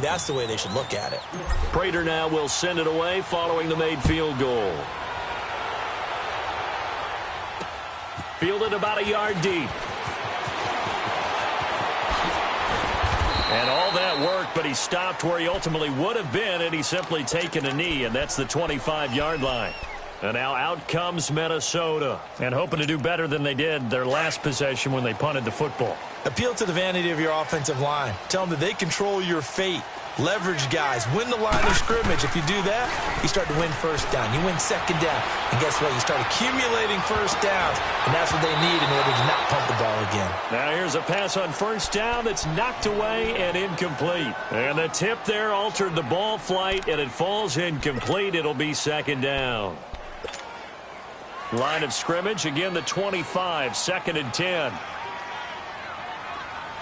That's the way they should look at it. Prater now will send it away following the made field goal. Fielded about a yard deep. And all that work, but he stopped where he ultimately would have been had he simply taken a knee, and that's the 25-yard line. And now out comes Minnesota, and hoping to do better than they did their last possession when they punted the football. Appeal to the vanity of your offensive line. Tell them that they control your fate. Leverage guys. Win the line of scrimmage. If you do that, you start to win first down. You win second down. And guess what? You start accumulating first downs, and that's what they need in order to not pump the ball again. Now here's a pass on first down that's knocked away and incomplete. And the tip there altered the ball flight, and it falls incomplete. It'll be second down. Line of scrimmage, again the 25, 2nd and 10.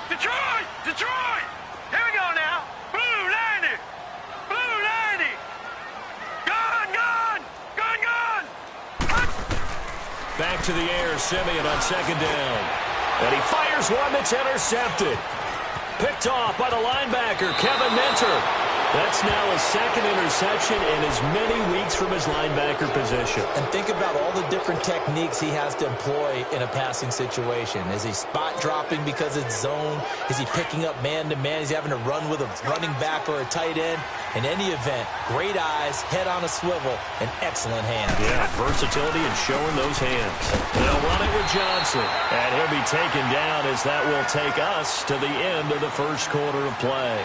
Detroit! Detroit! Here we go now. Blue 90! Blue 90! Gone! Gone! Gone! Gone! Back to the air, Simeon on second down. And he fires one that's intercepted. Picked off by the linebacker, Kevin Minter. That's now his second interception in as many weeks from his linebacker position. And think about all the different techniques he has to employ in a passing situation. Is he spot dropping because it's zone? Is he picking up man-to-man? Is he having to run with a running back or a tight end? In any event, great eyes, head on a swivel, and excellent hands. Yeah, versatility and showing those hands. They'll run it with Johnson. And he'll be taken down as that will take us to the end of the first quarter of play.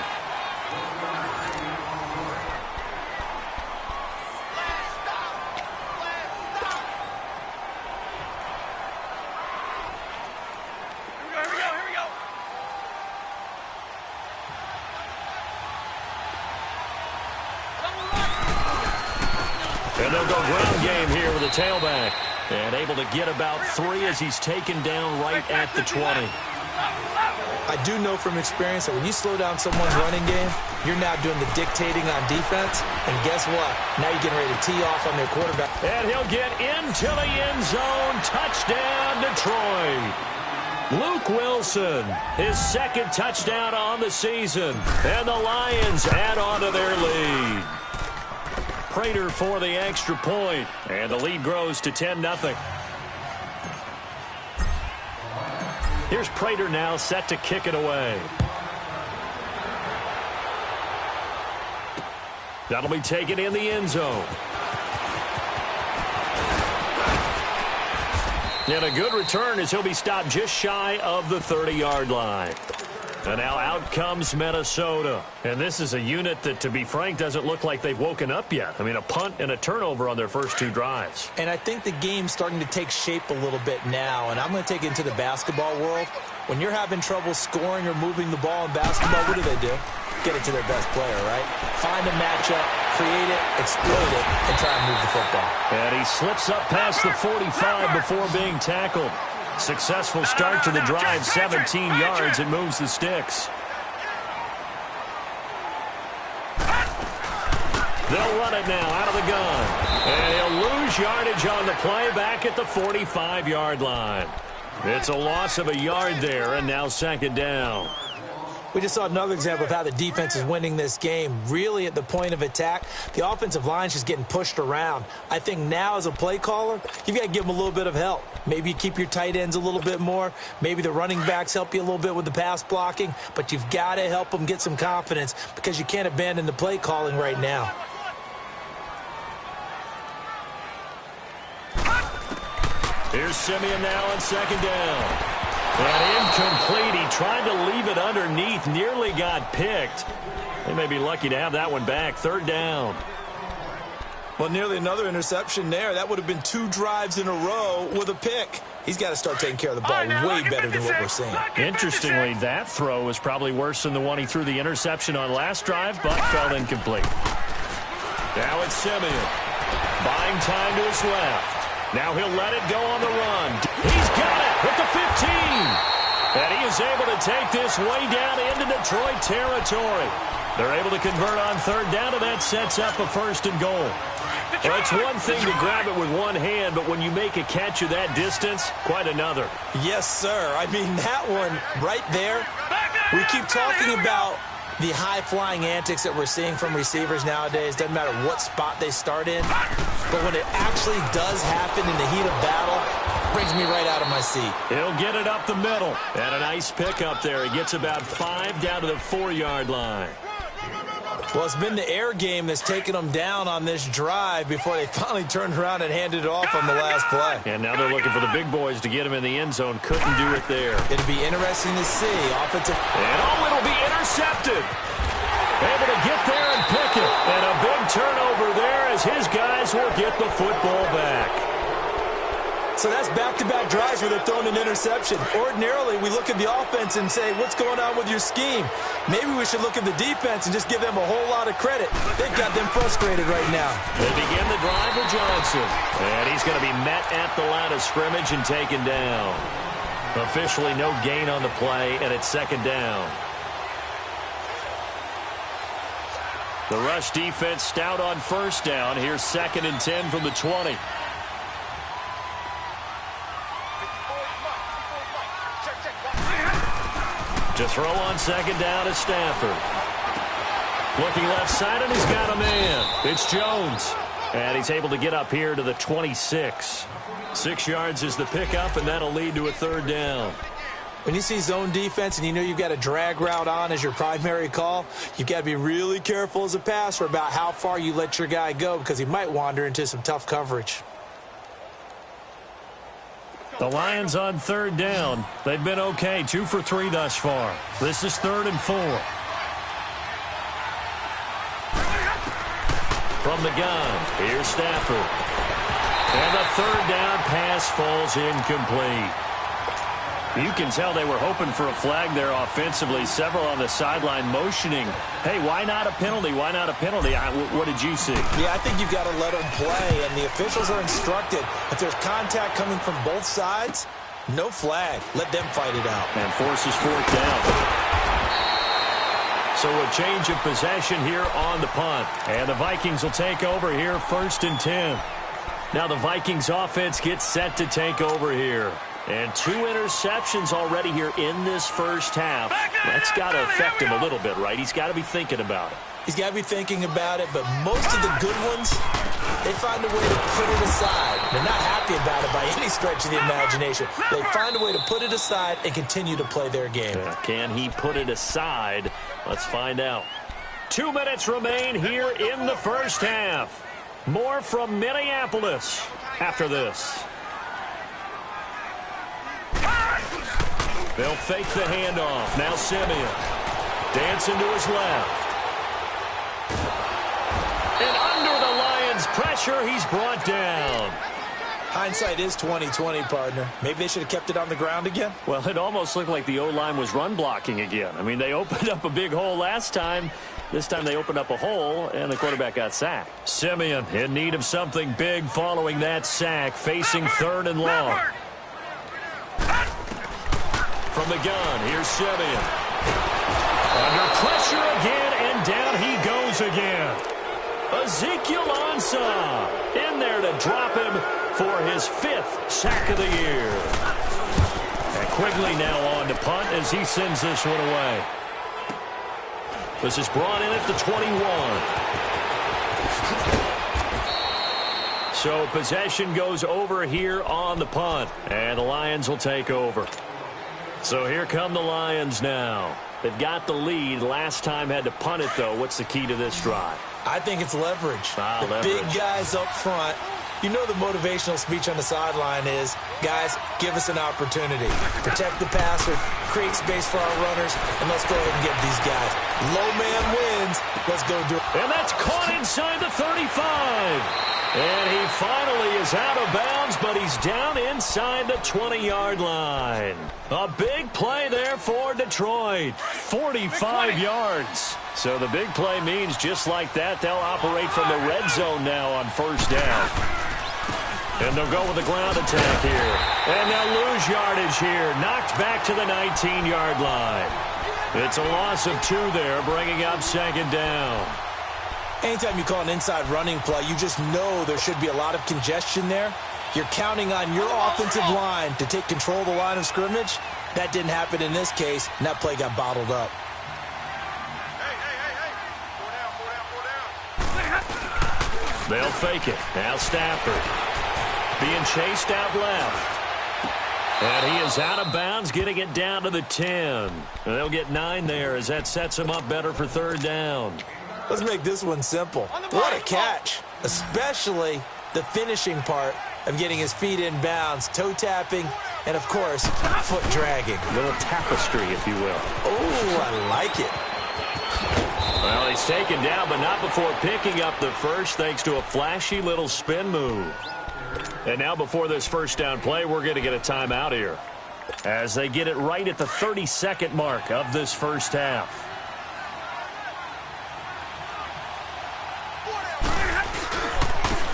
And they'll go ground game here with a tailback. And able to get about 3 as he's taken down right at the 20. I do know from experience that when you slow down someone's running game, you're now doing the dictating on defense. And guess what? Now you're getting ready to tee off on their quarterback. And he'll get into the end zone. Touchdown, Detroit. Luke Wilson, his second touchdown on the season. And the Lions add on to their lead. Prater for the extra point, and the lead grows to 10-0. Here's Prater now set to kick it away. That'll be taken in the end zone. And a good return as he'll be stopped just shy of the 30-yard line. And now out comes Minnesota. And this is a unit that, to be frank, doesn't look like they've woken up yet. I mean, a punt and a turnover on their first 2 drives. And I think the game's starting to take shape a little bit now. And I'm going to take it into the basketball world. When you're having trouble scoring or moving the ball in basketball, what do? Get it to their best player, right? Find a matchup, create it, exploit it, and try and move the football. And he slips up past the 45 before being tackled. Successful start to the drive, 17 yards, and moves the sticks. They'll run it now out of the gun. And he'll lose yardage on the play back at the 45-yard line. It's a loss of a yard there, and now second down. We just saw another example of how the defense is winning this game. Really at the point of attack, the offensive line's just getting pushed around. I think now as a play caller, you've got to give them a little bit of help. Maybe you keep your tight ends a little bit more. Maybe the running backs help you a little bit with the pass blocking. But you've got to help them get some confidence because you can't abandon the play calling right now. Here's Simeon now on second down. And incomplete. He tried to leave it underneath. Nearly got picked. They may be lucky to have that one back. Third down. Well, nearly another interception there. That would have been 2 drives in a row with a pick. He's got to start taking care of the ball way better than what we're seeing. Interestingly, that throw was probably worse than the one he threw the interception on last drive, but fell incomplete. Now it's Simeon. Buying time to his left. Now he'll let it go on the run. He's got it at the 15. And he is able to take this way down into Detroit territory. They're able to convert on third down, and that sets up a first and goal. Well, it's one thing to grab it with one hand, but when you make a catch of that distance, quite another. Yes, sir. I mean, that one right there, we keep talking about The high-flying antics that we're seeing from receivers nowadays, doesn't matter what spot they start in, but when it actually does happen in the heat of battle, brings me right out of my seat. He'll get it up the middle. And a nice pickup there. He gets about 5 down to the 4-yard line. Well, it's been the air game that's taken them down on this drive before they finally turned around and handed it off on the last play. And now they're looking for the big boys to get him in the end zone. Couldn't do it there. It'll be interesting to see. Offensive. And it'll be intercepted. Able to get there and pick it. And a big turnover there as his guys will get the football back. So that's back-to-back drives where they're throwing an interception. Ordinarily, we look at the offense and say, what's going on with your scheme? Maybe we should look at the defense and just give them a whole lot of credit. They've got them frustrated right now. They begin the drive with Johnson. And he's going to be met at the line of scrimmage and taken down. Officially no gain on the play, and it's 2nd down. The rush defense stout on 1st down. Here's 2nd and 10 from the 20. To throw on 2nd down is Stafford. Looking left side, and he's got a man. It's Jones. And he's able to get up here to the 26. 6 yards is the pickup, and that'll lead to a 3rd down. When you see zone defense and you know you've got a drag route on as your primary call, you've got to be really careful as a passer about how far you let your guy go because he might wander into some tough coverage. The Lions on 3rd down. They've been okay, 2 for 3 thus far. This is 3rd and 4. From the gun, here's Stafford. And the 3rd down pass falls incomplete. You can tell they were hoping for a flag there offensively. Several on the sideline motioning, hey, why not a penalty? Why not a penalty? What did you see? Yeah, I think you've got to let them play, and the officials are instructed. If there's contact coming from both sides, no flag. Let them fight it out. And forces 4th down. So a change of possession here on the punt. And the Vikings will take over here 1st and 10. Now the Vikings offense gets set to take over here. And 2 interceptions already here in this first half. That's got to affect him a little bit, right? He's got to be thinking about it. He's got to be thinking about it, but most of the good ones, they find a way to put it aside. They're not happy about it by any stretch of the imagination. They find a way to put it aside and continue to play their game. Can he put it aside? Let's find out. 2 minutes remain here in the first half. More from Minneapolis after this. They'll fake the handoff. Now Simeon. Dancing to his left. And under the Lions' pressure, he's brought down. Hindsight is 20/20, partner. Maybe they should have kept it on the ground again. Well, it almost looked like the O-line was run blocking again. I mean, they opened up a big hole last time. This time they opened up a hole, and the quarterback got sacked. Simeon in need of something big following that sack, facing 3rd and long. From the gun, here's Simeon. Under pressure again, and down he goes again. Ezekiel Ansah in there to drop him for his 5th sack of the year. And Quigley now on to punt as he sends this one away. This is brought in at the 21. So possession goes over here on the punt, and the Lions will take over. So here come the Lions now. They've got the lead. Last time had to punt it, though. What's the key to this drive? I think it's leverage. Leverage. Big guys up front. You know the motivational speech on the sideline is, guys, give us an opportunity. Protect the passer, create space for our runners, and let's go ahead and get these guys. Low man wins. Let's go do it. And that's caught inside the 35. And he finally is out of bounds, but he's down inside the 20-yard line. A big play there for Detroit. 45 yards. So the big play means just like that, they'll operate from the red zone now on 1st down. And they'll go with the ground attack here. And they'll lose yardage here. Knocked back to the 19-yard line. It's a loss of 2 there, bringing up 2nd down. Anytime you call an inside running play, you just know there should be a lot of congestion there. You're counting on your offensive line to take control of the line of scrimmage. That didn't happen in this case, and that play got bottled up. They'll fake it. Now Stafford being chased out left. And he is out of bounds, getting it down to the 10. And they'll get 9 there as that sets him up better for third down. Let's make this one simple. What a catch, especially the finishing part of getting his feet in bounds, toe tapping, and, of course, foot dragging. A little tapestry, if you will. Oh, I like it. Well, he's taken down, but not before picking up the first, thanks to a flashy little spin move. And now before this first down play, we're going to get a timeout here as they get it right at the 32nd mark of this first half.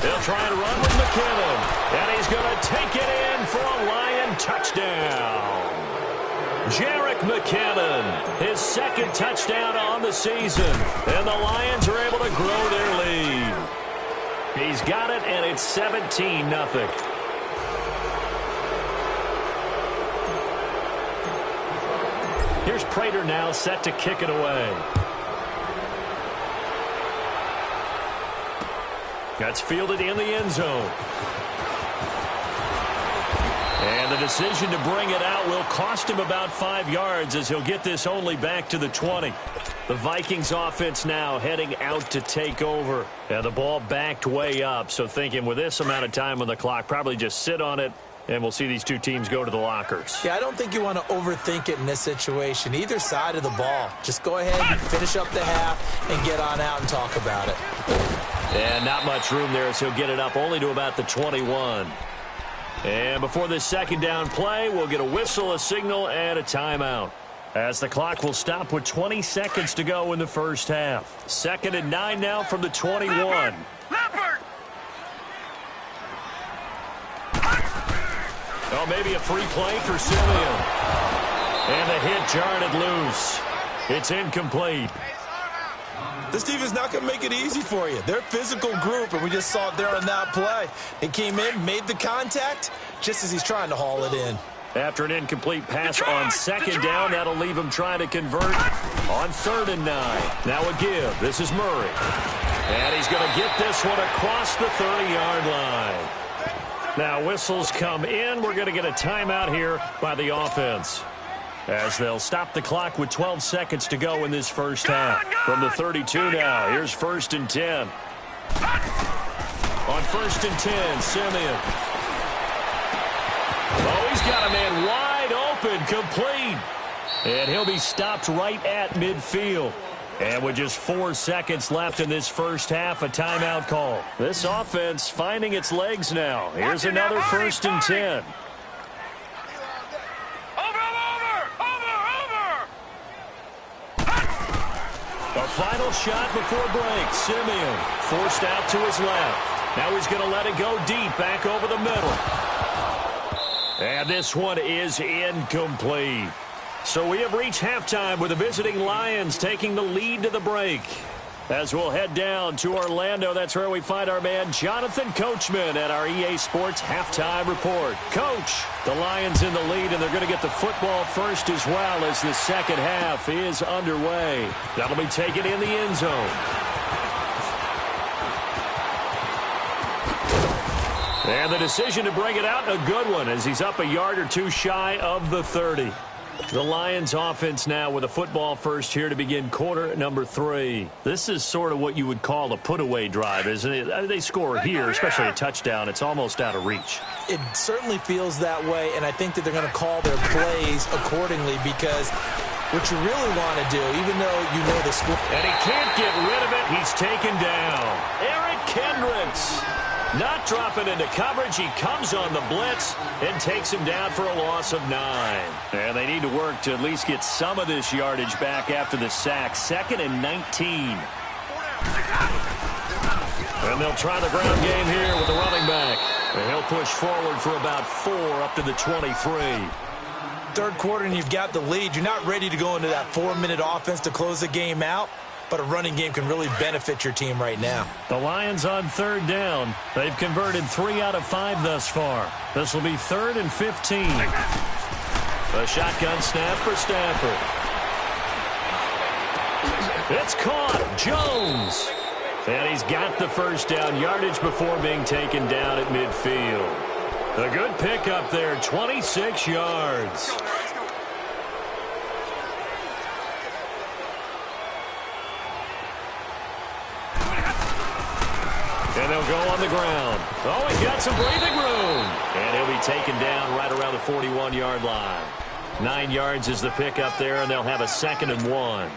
They'll try and run with McKinnon, and he's going to take it in for a Lion touchdown. Jerick McKinnon, his second touchdown on the season, and the Lions are able to grow their lead. He's got it, and it's 17-0. Here's Prater now set to kick it away. That's fielded in the end zone. And the decision to bring it out will cost him about 5 yards as he'll get this only back to the 20. The Vikings offense now heading out to take over. And the ball backed way up, so thinking with this amount of time on the clock, probably just sit on it, and we'll see these two teams go to the lockers. Yeah, I don't think you want to overthink it in this situation. Either side of the ball. Just go ahead and finish up the half and get on out and talk about it. And not much room there as he'll get it up only to about the 21. And before this second down play, we'll get a whistle, a signal, and a timeout, as the clock will stop with 20 seconds to go in the first half. 2nd and 9 now from the 21. Leopard! Oh, maybe a free play for Simeon. And the hit jarred it loose. It's incomplete. This defense not going to make it easy for you. They're a physical group, and we just saw it there on that play. They came in, made the contact, just as he's trying to haul it in. After an incomplete pass on second down, that'll leave him trying to convert on 3rd and 9. Now a give. This is Murray. And he's going to get this one across the 30-yard line. Now whistles come in. We're going to get a timeout here by the offense, as they'll stop the clock with 12 seconds to go in this first half. From the 32 now, here's 1st and 10. On 1st and 10, Simeon. Oh, he's got a man wide open, complete. And he'll be stopped right at midfield. And with just 4 seconds left in this first half, a timeout call. This offense finding its legs now. Here's another 1st and 10. A final shot before break. Simeon forced out to his left. Now he's going to let it go deep, back over the middle. And this one is incomplete. So we have reached halftime with the visiting Lions taking the lead to the break. As we'll head down to Orlando, that's where we find our man Jonathan Coachman at our EA Sports Halftime Report. Coach, the Lions in the lead, and they're going to get the football first as well as the second half is underway. That'll be taken in the end zone. And the decision to bring it out, a good one, as he's up a yard or two shy of the 30. The Lions offense now with a football first here to begin quarter number 3. This is sort of what you would call a put-away drive, isn't it? They score here, especially a touchdown. It's almost out of reach. It certainly feels that way, and I think that they're going to call their plays accordingly, because what you really want to do, even though you know the score. And he can't get rid of it. He's taken down. Eric Kendricks. Not dropping into coverage. He comes on the blitz and takes him down for a loss of 9. And they need to work to at least get some of this yardage back after the sack. 2nd and 19. And they'll try the ground game here with the running back. And he'll push forward for about 4 up to the 23. Third quarter and you've got the lead. You're not ready to go into that 4-minute offense to close the game out. But a running game can really benefit your team right now. The Lions on 3rd down. They've converted 3 out of 5 thus far. This will be 3rd and 15. A shotgun snap for Stafford. It's caught. Jones. And he's got the first down yardage before being taken down at midfield. A good pickup there, 26 yards. And they'll go on the ground. Oh, he's got some breathing room. And he'll be taken down right around the 41-yard line. 9 yards is the pickup there, and they'll have a 2nd and 1.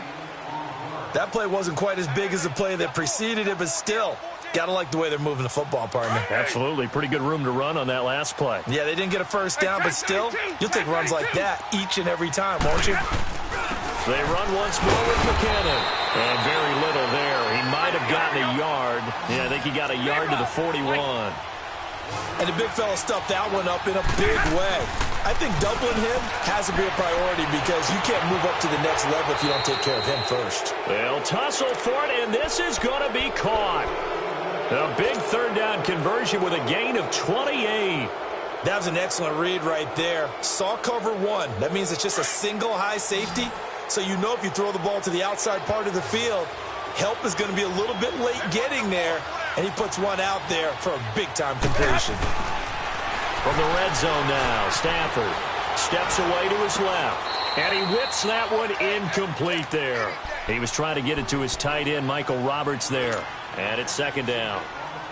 That play wasn't quite as big as the play that preceded it, but still, got to like the way they're moving the football, partner. Absolutely. Pretty good room to run on that last play. Yeah, they didn't get a first down, but still, you'll take runs like that each and every time, won't you? They run once more with McKinnon. And very little there. He might have gotten a yard. Yeah, I think he got a yard to the 41. And the big fella stuffed that one up in a big way. I think doubling him has to be a priority because you can't move up to the next level if you don't take care of him first. They'll tussle for it, and this is going to be caught. A big 3rd down conversion with a gain of 28. That was an excellent read right there. Saw cover 1. That means it's just a single high safety. So you know if you throw the ball to the outside part of the field, help is going to be a little bit late getting there. And he puts one out there for a big-time completion. From the red zone now, Stafford steps away to his left. And he whips that one incomplete there. He was trying to get it to his tight end, Michael Roberts, there. And it's 2nd down.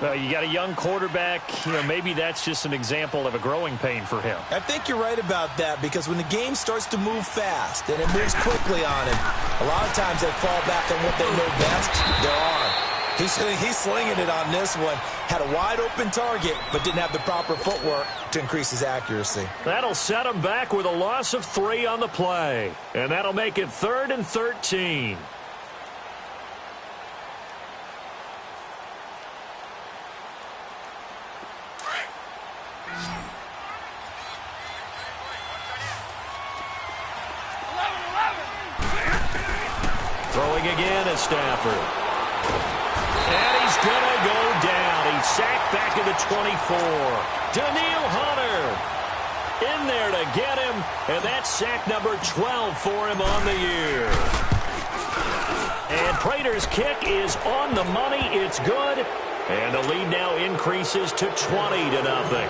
You got a young quarterback. Maybe that's just an example of a growing pain for him. I think you're right about that because when the game starts to move fast and it moves quickly on him, a lot of times they fall back on what they know best, their arm. He's slinging it on this one. Had a wide-open target, but didn't have the proper footwork to increase his accuracy. That'll set him back with a loss of 3 on the play. And that'll make it 3rd and 13. Throwing again is Stafford. And he's going to go down. He's sacked back at the 24. Daniil Hunter in there to get him. And that's sack number 12 for him on the year. And Prater's kick is on the money. It's good. And the lead now increases to 20-0.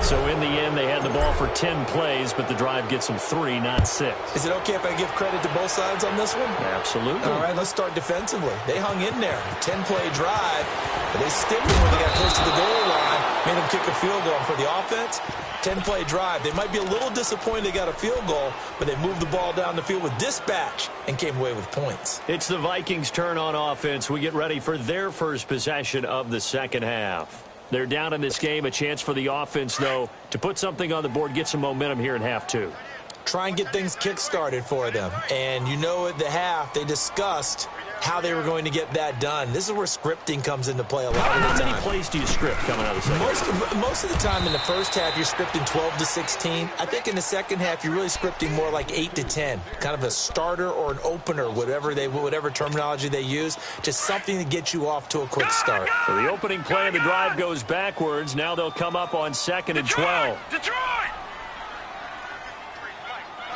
So in the end, they had the ball for 10 plays, but the drive gets them 3, not 6. Is it okay if I give credit to both sides on this one? Absolutely. All right, let's start defensively. They hung in there. 10-play drive, but they stiffed it when they got close to the goal line, made them kick a field goal. For the offense, 10-play drive. They might be a little disappointed they got a field goal, but they moved the ball down the field with dispatch and came away with points. It's the Vikings' turn on offense. We get ready for their first possession of the second half. They're down in this game. A chance for the offense, though, to put something on the board, get some momentum here in half 2. Try and get things kick-started for them. And you know at the half, they discussed how they were going to get that done. This is where scripting comes into play a lot of the time. How many plays do you script coming out of the second half? Most of the time in the first half, you're scripting 12 to 16. I think in the second half, you're really scripting more like 8 to 10. Kind of a starter or an opener, whatever terminology they use. Just something to get you off to a quick start. So the opening play of the drive goes backwards. Now they'll come up on 2nd and 12. Detroit!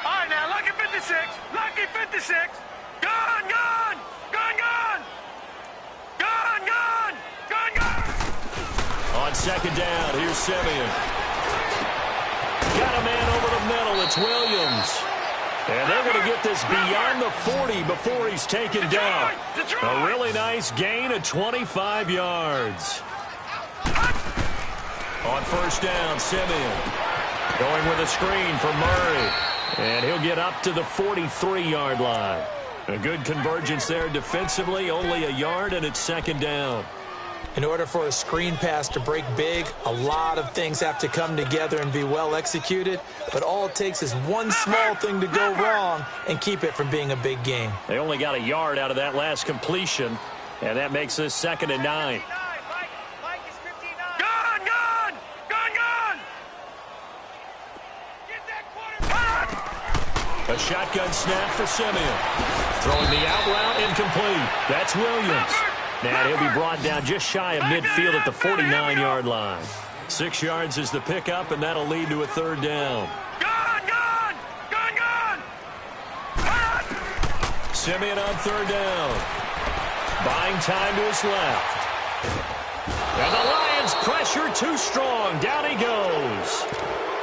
All right, now, lucky 56. Lucky 56. Gone, gone! Gone, gone! Gone, gone! Gone, gone! On 2nd down, here's Simeon. Got a man over the middle. It's Williams. And they're going to get this beyond the 40 before he's taken down. A really nice gain of 25 yards. On 1st down, Simeon. Going with a screen for Murray. And he'll get up to the 43-yard line. A good convergence there defensively, only a yard, and it's 2nd down. In order for a screen pass to break big, a lot of things have to come together and be well executed, but all it takes is one small thing to go wrong and keep it from being a big game. They only got a yard out of that last completion, and that makes this 2nd and 9. Gone, gone! Gone, gone! Get that quarterback! A shotgun snap for Simeon. Throwing the out route incomplete. That's Williams. Now he'll be brought down just shy of midfield at the 49-yard line. 6 yards is the pickup, and that'll lead to a 3rd down. Gone, gone! Gone, gone! Simeon on 3rd down. Buying time to his left. And the Lions pressure too strong. Down he goes.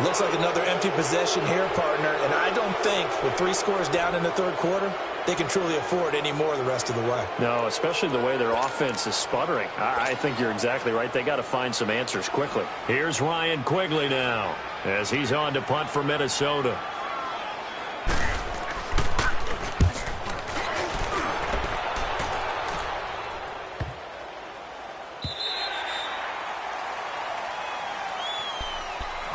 Looks like another empty possession here, partner. And I don't think with 3 scores down in the third quarter, they can truly afford any more the rest of the way. No, especially the way their offense is sputtering. I think you're exactly right. They got to find some answers quickly. Here's Ryan Quigley now as he's on to punt for Minnesota.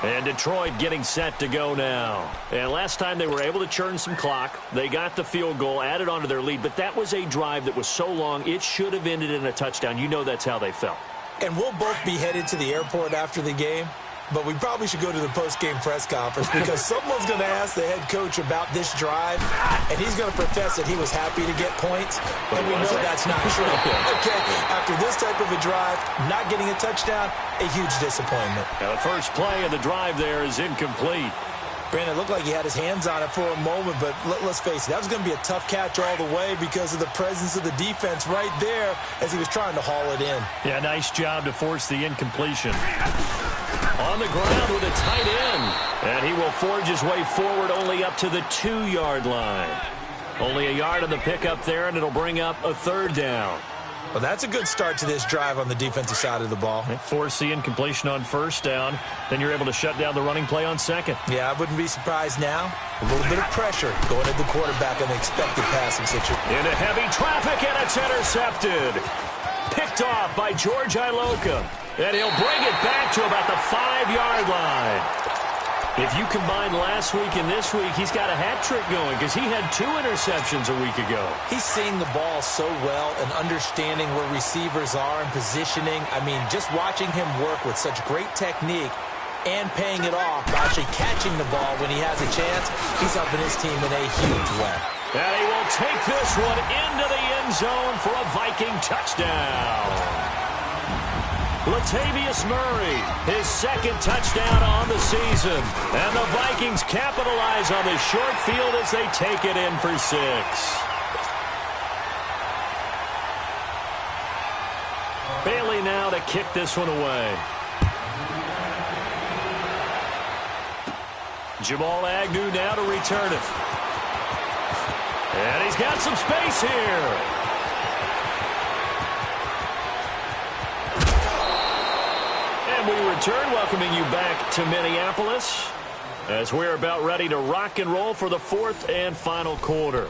And Detroit getting set to go now. And last time they were able to churn some clock. They got the field goal, added onto their lead, but that was a drive that was so long, it should have ended in a touchdown. You know that's how they felt. And we'll both be headed to the airport after the game, but we probably should go to the post-game press conference because someone's going to ask the head coach about this drive, and he's going to profess that he was happy to get points, and we know that's not true. Okay, after this type of a drive, not getting a touchdown, a huge disappointment. Now the first play of the drive there is incomplete. Brandon, it looked like he had his hands on it for a moment, but let's face it, that was going to be a tough catch all the way because of the presence of the defense right there as he was trying to haul it in. Yeah, nice job to force the incompletion. On the ground with a tight end. And he will forge his way forward only up to the 2-yard line. Only a yard on the pickup there, and it'll bring up a third down. Well, that's a good start to this drive on the defensive side of the ball. They force the incompletion on first down. Then you're able to shut down the running play on second. Yeah, I wouldn't be surprised now. A little bit of pressure going at the quarterback on the expected passing situation. Into heavy traffic, and it's intercepted. Picked off by George Iloka. And he'll bring it back to about the 5-yard line. If you combine last week and this week, he's got a hat trick going because he had 2 interceptions a week ago. He's seeing the ball so well and understanding where receivers are and positioning. I mean, just watching him work with such great technique and paying it off by actually catching the ball when he has a chance, he's helping his team in a huge way. And he will take this one into the end zone for a Viking touchdown. Latavius Murray, his second touchdown on the season. And the Vikings capitalize on this short field as they take it in for 6. Bailey now to kick this one away. Jamal Agnew now to return it. And he's got some space here. We return, welcoming you back to Minneapolis as we're about ready to rock and roll for the 4th and final quarter.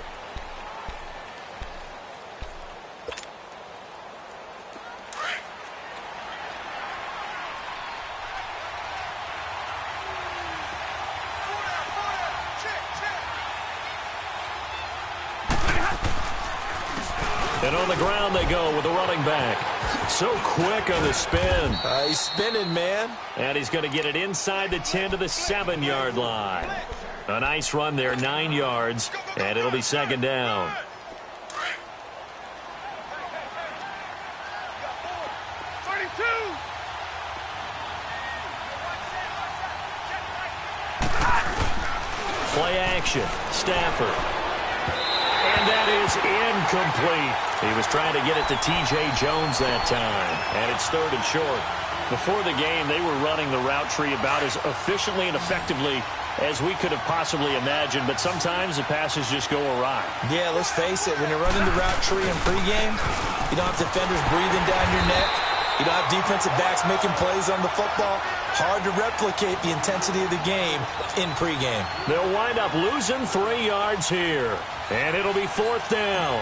And on the ground they go with the running back. So quick on the spin. He's spinning, man. And he's going to get it inside the 10 to the 7-yard line. A nice run there, 9 yards, and it'll be second down. Play action, Stafford. And that is incomplete. He was trying to get it to T.J. Jones that time. And it's 3rd and short. Before the game, they were running the route tree about as efficiently and effectively as we could have possibly imagined. But sometimes the passes just go awry. Yeah, let's face it. When you're running the route tree in pregame, you don't have defenders breathing down your neck. You don't have defensive backs making plays on the football. Hard to replicate the intensity of the game in pregame. They'll wind up losing 3 yards here. And it'll be 4th down.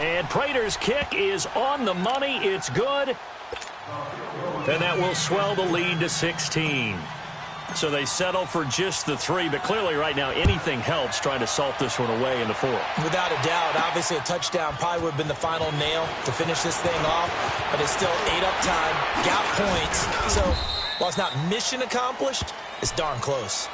And Prater's kick is on the money. It's good. And that will swell the lead to 16. So they settle for just the 3, but clearly right now anything helps trying to salt this one away in the 4th. Without a doubt, obviously a touchdown probably would have been the final nail to finish this thing off, but it's still 8 up time, got points. So while it's not mission accomplished, it's darn close.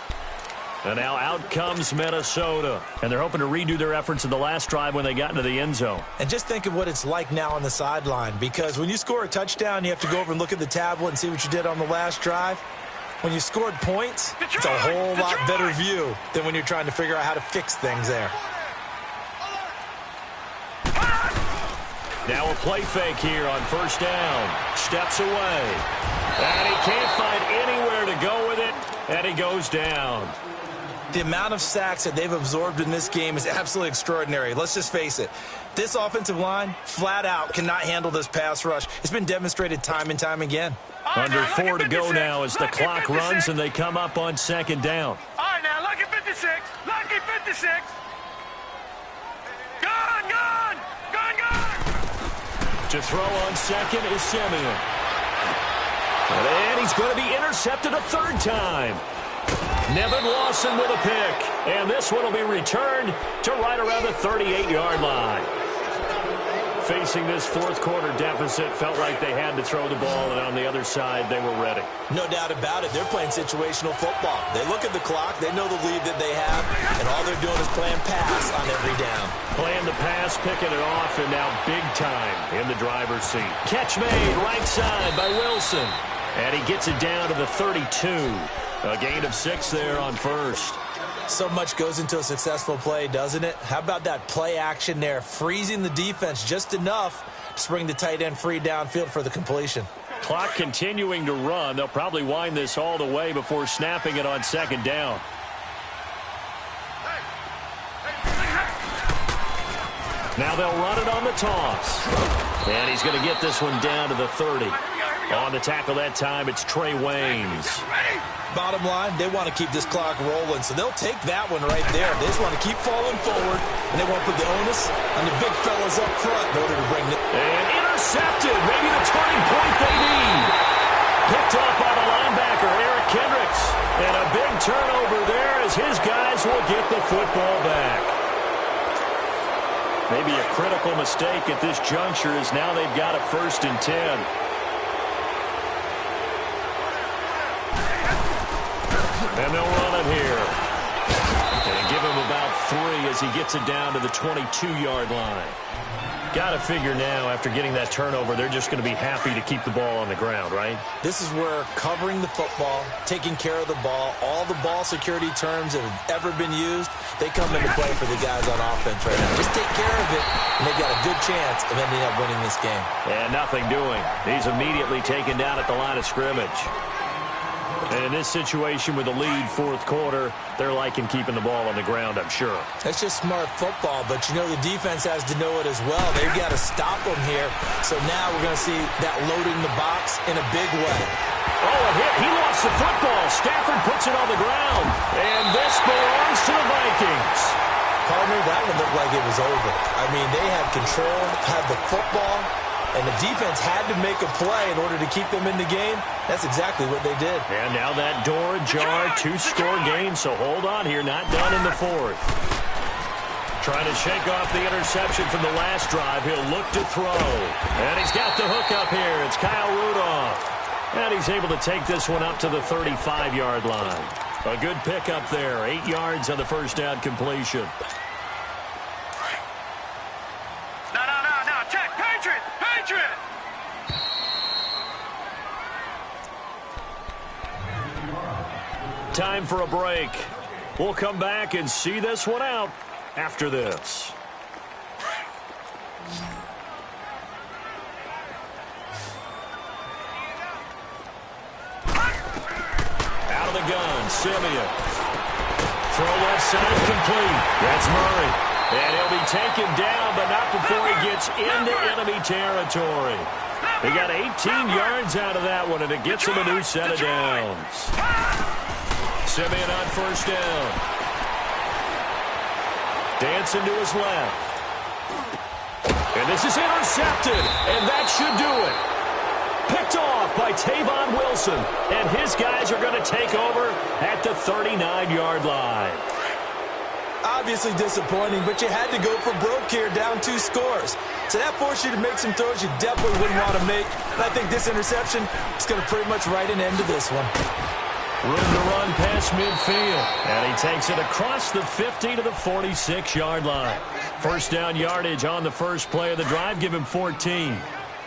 And now out comes Minnesota. And they're hoping to redo their efforts in the last drive when they got into the end zone. And just think of what it's like now on the sideline, because when you score a touchdown, you have to go over and look at the tablet and see what you did on the last drive. when you scored points, it's a whole lot better view than when you're trying to figure out how to fix things there. Now a play fake here on first down. Steps away. And he can't find anywhere to go with it, and he goes down. The amount of sacks that they've absorbed in this game is absolutely extraordinary. Let's just face it. This offensive line, flat out, cannot handle this pass rush. It's been demonstrated time and time again. Under 4 to go now as the clock runs and they come up on second down. All right, now, lucky 56. Lucky 56. Gone, gone. Gone, gone. To throw on second is Simeon. And he's going to be intercepted a third time. Nevin Lawson with a pick. And this one will be returned to right around the 38-yard line. Facing this fourth quarter deficit, felt like they had to throw the ball, and on the other side, they were ready. No doubt about it. They're playing situational football. They look at the clock. They know the lead that they have, and all they're doing is playing pass on every down. Playing the pass, picking it off, and now big time in the driver's seat. Catch made right side by Wilson. And he gets it down to the 32. A gain of 6 there on first. So much goes into a successful play, doesn't it? How about that play action there, freezing the defense just enough to bring the tight end free downfield for the completion. Clock continuing to run. They'll probably wind this all the way before snapping it on second down. Now they'll run it on the toss. And he's going to get this one down to the 30. On the tackle that time, it's Trey Waynes. Bottom line, they want to keep this clock rolling, so they'll take that one right there. They just want to keep falling forward, and they want to put the onus on the big fellas up front in order to bring it. And intercepted, maybe the turning point they need. Picked up by the linebacker, Eric Kendricks. And a big turnover there as his guys will get the football back. Maybe a critical mistake at this juncture as now they've got a 1st and 10. And they'll run it here. And give him about 3 as he gets it down to the 22-yard line. Got to figure now, after getting that turnover, they're just going to be happy to keep the ball on the ground, right? This is where covering the football, taking care of the ball, all the ball security terms that have ever been used, they come into play for the guys on offense right now. Just take care of it, and they've got a good chance of ending up winning this game. And nothing doing. He's immediately taken down at the line of scrimmage. And in this situation with the lead fourth quarter, they're liking keeping the ball on the ground, I'm sure. That's just smart football, but you know the defense has to know it as well. They've got to stop them here. So now we're going to see that loading the box in a big way. Oh, a hit. He lost the football. Stafford puts it on the ground. And this belongs to the Vikings. Partner, that one looked like it was over. I mean, they had control, had the football, and the defense had to make a play in order to keep them in the game. That's exactly what they did. And now that door ajar, 2-score game, so hold on here, not done in the fourth. Trying to shake off the interception from the last drive. He'll look to throw. And he's got the hook up here. It's Kyle Rudolph. And he's able to take this one up to the 35-yard line. A good pickup there, 8 yards on the first down completion. Time for a break. We'll come back and see this one out after this. Out of the gun, Simeon. Throw left side complete. That's Murray. And he'll be taken down, but not before he gets into enemy territory. They got 18 yards out of that one, and it gets him a new set of downs. Simeon on first down. Dancing to his left. And this is intercepted, and that should do it. Picked off by Tavon Wilson, and his guys are going to take over at the 39-yard line. Obviously disappointing, but you had to go for broke here, down 2 scores. So that forced you to make some throws you definitely wouldn't want to make. And I think this interception is going to pretty much write an end to this one. Room to run past midfield. And he takes it across the 50 to the 46-yard line. First down yardage on the first play of the drive. Give him 14.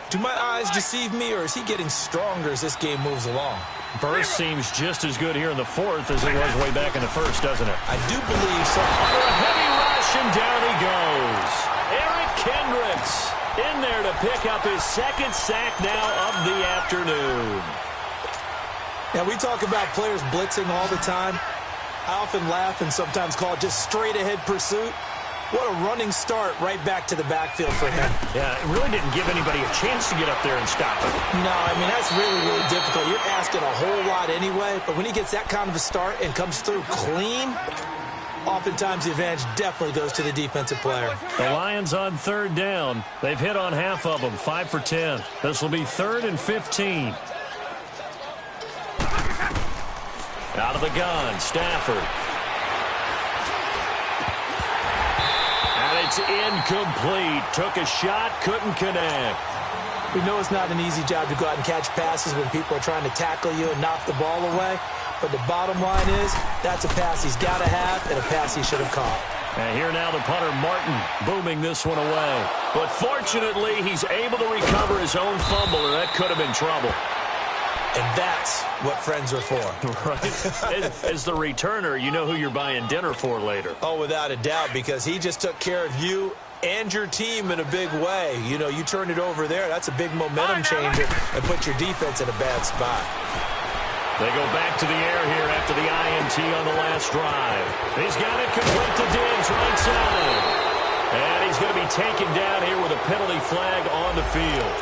Do my eyes deceive me, or is he getting stronger as this game moves along? Burst seems just as good here in the fourth as it was way back in the first, doesn't it? I do believe so. Under a heavy rush, and down he goes. Eric Kendricks in there to pick up his second sack now of the afternoon. Now, we talk about players blitzing all the time. I often laugh and sometimes call it just straight-ahead pursuit. What a running start right back to the backfield for him. Yeah, it really didn't give anybody a chance to get up there and stop him. No, I mean, that's really, really difficult. You're asking a whole lot anyway, but when he gets that kind of a start and comes through clean, oftentimes the advantage definitely goes to the defensive player. The Lions on third down. They've hit on half of them, 5 for 10. This will be 3rd and 15. Out of the gun, Stafford. And it's incomplete. Took a shot, couldn't connect. We know it's not an easy job to go out and catch passes when people are trying to tackle you and knock the ball away. But the bottom line is, that's a pass he's got to have and a pass he should have caught. And here now the punter, Martin, booming this one away. But fortunately, he's able to recover his own fumble, or that could have been trouble. And that's what friends are for. Right. As the returner, you know who you're buying dinner for later. Oh, without a doubt, because he just took care of you and your team in a big way. You know, you turned it over there. That's a big momentum changer and put your defense in a bad spot. They go back to the air here after the INT on the last drive. He's got it complete to Diggs right side. And he's going to be taken down here with a penalty flag on the field.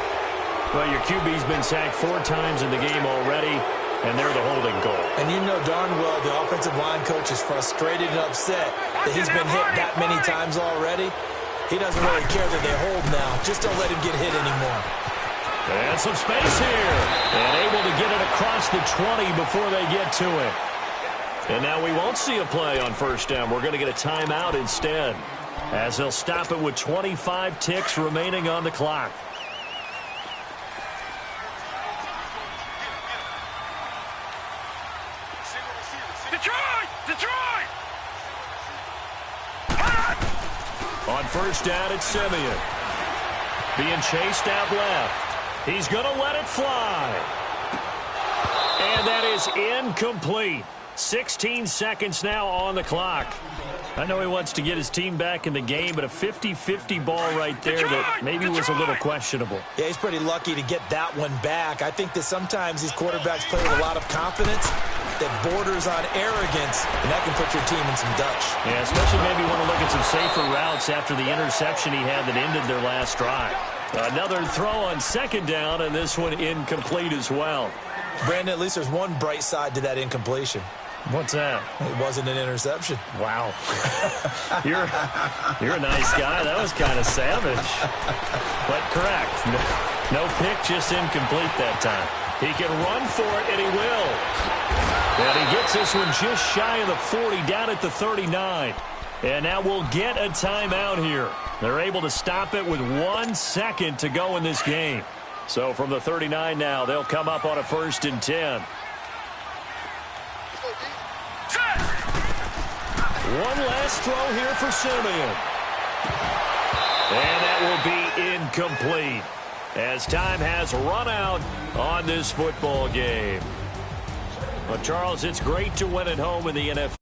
Well, your QB's been sacked 4 times in the game already, and they're the holding goal. And you know darn well the offensive line coach is frustrated and upset that he's been hit that many times already. He doesn't really care that they hold now. Just don't let him get hit anymore. And some space here. And able to get it across the 20 before they get to it. And now we won't see a play on first down. We're going to get a timeout instead, as they'll stop it with 25 ticks remaining on the clock. Detroit! On first down, it's Simeon. Being chased out left. He's going to let it fly. And that is incomplete. 16 seconds now on the clock. I know he wants to get his team back in the game, but a 50-50 ball right there that maybe was a little questionable. Yeah, he's pretty lucky to get that one back. I think that sometimes these quarterbacks play with a lot of confidence that borders on arrogance, and that can put your team in some Dutch. Yeah, especially maybe want to look at some safer routes after the interception he had that ended their last drive. Another throw on second down, and this one incomplete as well. Brandon, at least there's one bright side to that incompletion. What's that? It wasn't an interception. Wow. You're a nice guy. That was kind of savage. But correct. No pick, just incomplete that time. He can run for it, and he will. And he gets this one just shy of the 40, down at the 39. And now we'll get a timeout here. They're able to stop it with 1 second to go in this game. So from the 39 now, they'll come up on a 1st and 10. One last throw here for Simeon. And that will be incomplete, as time has run out on this football game. Well, Charles, it's great to win at home in the NFL.